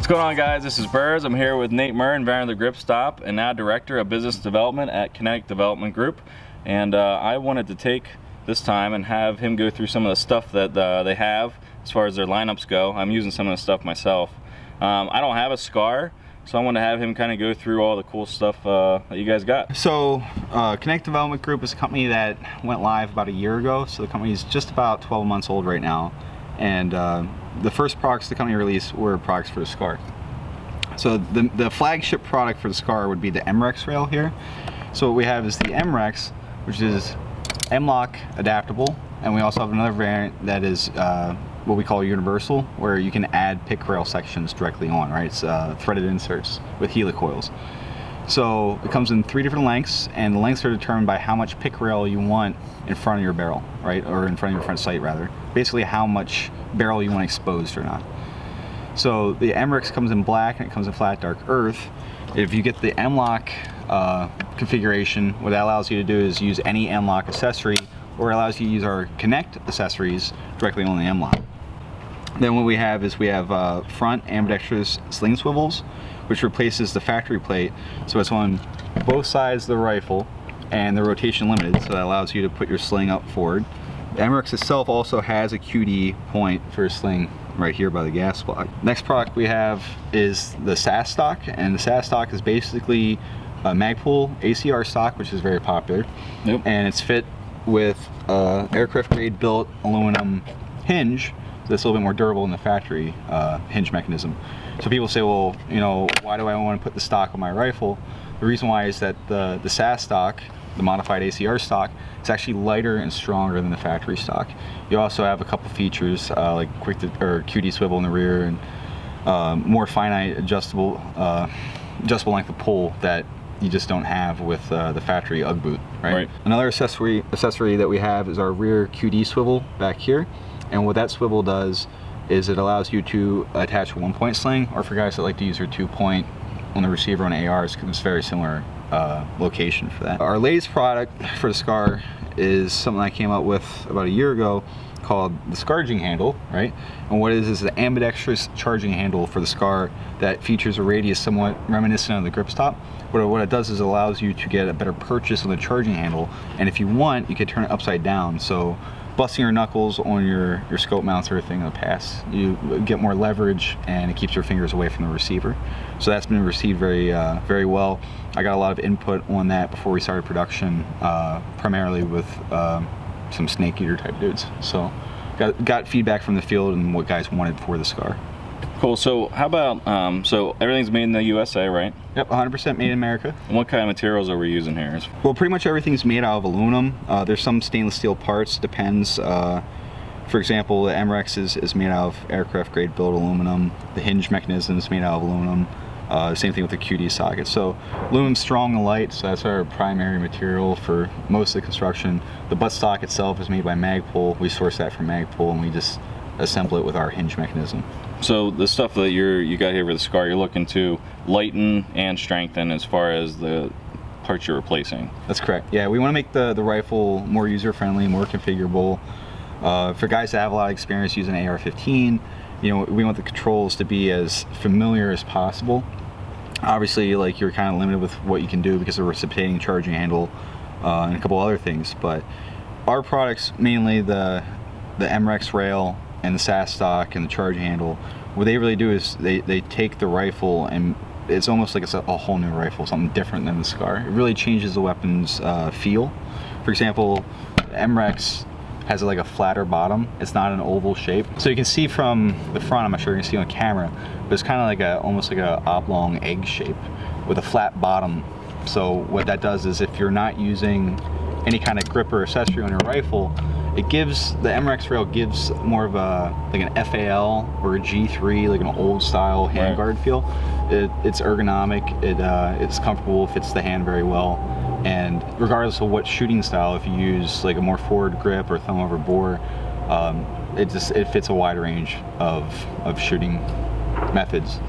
What's going on, guys? This is Burrs. I'm here with Nate Murr, inventor of the Grip Stop and now Director of Business Development at Kinetic Development Group. And I wanted to take this time and have him go through some of the stuff that they have as far as their lineups go. I'm using some of the stuff myself. I don't have a Scar, so I want to have him kind of go through all the cool stuff that you guys got. So Kinetic Development Group is a company that went live about a year ago. So the company is just about 12 months old right now. And the first products the company released were products for the Scar. So the flagship product for the Scar would be the MRX Rail here. So what we have is the MREX, which is M-Lock adaptable, and we also have another variant that is what we call universal, where you can add pick rail sections directly on, right? It's threaded inserts with helicoils. So it comes in 3 different lengths, and the lengths are determined by how much pick rail you want in front of your barrel, right? Or in front of your front sight, rather. Basically how much barrel you want exposed or not. So the MREX comes in black and it comes in flat dark earth. If you get the M-Lock configuration, what that allows you to do is use any M-Lock accessory, or it allows you to use our Connect accessories directly on the M-Lock. Then what we have is we have front ambidextrous sling swivels, which replaces the factory plate. So it's on both sides of the rifle, and they're rotation limited, so that allows you to put your sling up forward. The MRX itself also has a QD point for a sling right here by the gas block. Next product we have is the SAS Stock, and the SAS Stock is basically a Magpul ACR stock, which is very popular. Yep. And it's fit with aircraft grade built aluminum hinge that's a little bit more durable than the factory hinge mechanism. So people say, well, you know, why do I want to put the stock on my rifle? The reason why is that the SAS stock, the modified ACR stock, it's actually lighter and stronger than the factory stock. You also have a couple features like QD swivel in the rear, and more finite adjustable length of pull that you just don't have with the factory UGG boot, right? Another accessory that we have is our rear QD swivel back here, and what that swivel does is it allows you to attach a 1-point sling, or for guys that like to use their 2-point on the receiver on ARs, because it's very similar location for that. Our latest product for the Scar is something I came up with about a year ago called the Scarging Handle, right? And what it is an ambidextrous charging handle for the Scar that features a radius somewhat reminiscent of the Grip Stop. What it does is it allows you to get a better purchase on the charging handle, and if you want, you can turn it upside down. So busting your knuckles on your scope mounts or everything in the past, you get more leverage and it keeps your fingers away from the receiver. So that's been received very well. I got a lot of input on that before we started production, primarily with some snake eater type dudes. So got feedback from the field and what guys wanted for the Scar. Cool. So how about, so everything's made in the USA, right? Yep, 100% made in America. And what kind of materials are we using here? Well, pretty much everything's made out of aluminum. There's some stainless steel parts, depends. For example, the MRX is made out of aircraft grade built aluminum. The hinge mechanism is made out of aluminum. Same thing with the QD socket. So aluminum's strong and light, so that's our primary material for most of the construction. The butt stock itself is made by Magpul. We source that from Magpul, and we just assemble it with our hinge mechanism. So the stuff that you got here for the Scar, you're looking to lighten and strengthen as far as the parts you're replacing. That's correct. Yeah, we want to make the rifle more user-friendly, more configurable. For guys that have a lot of experience using AR-15, you know, we want the controls to be as familiar as possible. Obviously, like, you're kind of limited with what you can do because of the reciprocating charging handle and a couple other things. But our products, mainly the MRX Rail and the SAS Stock and the charging handle, what they really do is they take the rifle and it's almost like it's a whole new rifle, something different than the Scar. It really changes the weapon's feel. For example, the MRX has like a flatter bottom. It's not an oval shape. So you can see from the front, I'm not sure you can see on camera, but it's kind of like almost like a oblong egg shape with a flat bottom. So what that does is if you're not using any kind of grip or accessory on your rifle, it gives, the MRX Rail gives more of like an FAL or a G3, like an old style handguard feel. It's ergonomic, it's comfortable, fits the hand very well, and regardless of what shooting style, if you use like a more forward grip or thumb over bore, it fits a wide range of shooting methods.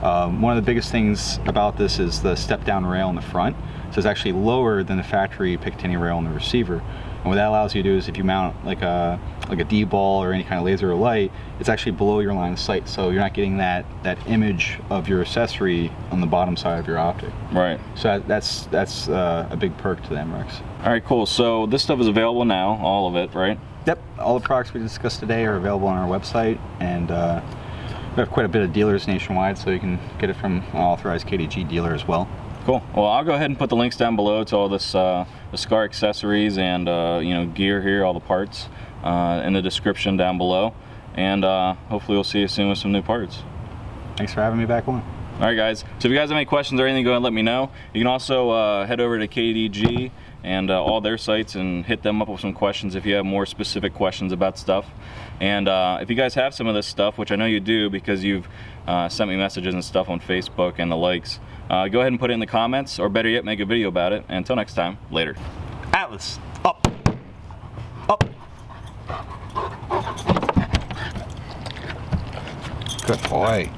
One of the biggest things about this is the step down rail in the front. So it's actually lower than the factory Picatinny rail in the receiver. And what that allows you to do is if you mount like a D-ball or any kind of laser or light, it's actually below your line of sight, so you're not getting that image of your accessory on the bottom side of your optic. Right. So that's a big perk to the MREX. All right, cool. So this stuff is available now, all of it, right? Yep, all the products we discussed today are available on our website, and we have quite a bit of dealers nationwide, so you can get it from an authorized KDG dealer as well. Cool. Well, I'll go ahead and put the links down below to all this the SCAR accessories and you know, gear here, all the parts in the description down below, and hopefully we'll see you soon with some new parts. Thanks for having me back on. All right, guys. So if you guys have any questions or anything, go ahead and let me know. You can also head over to KDG and all their sites and hit them up with some questions if you have more specific questions about stuff. And if you guys have some of this stuff, which I know you do because you've sent me messages and stuff on Facebook and the likes, go ahead and put it in the comments, or better yet, make a video about it. And until next time, later. Atlas, up, up. Good boy.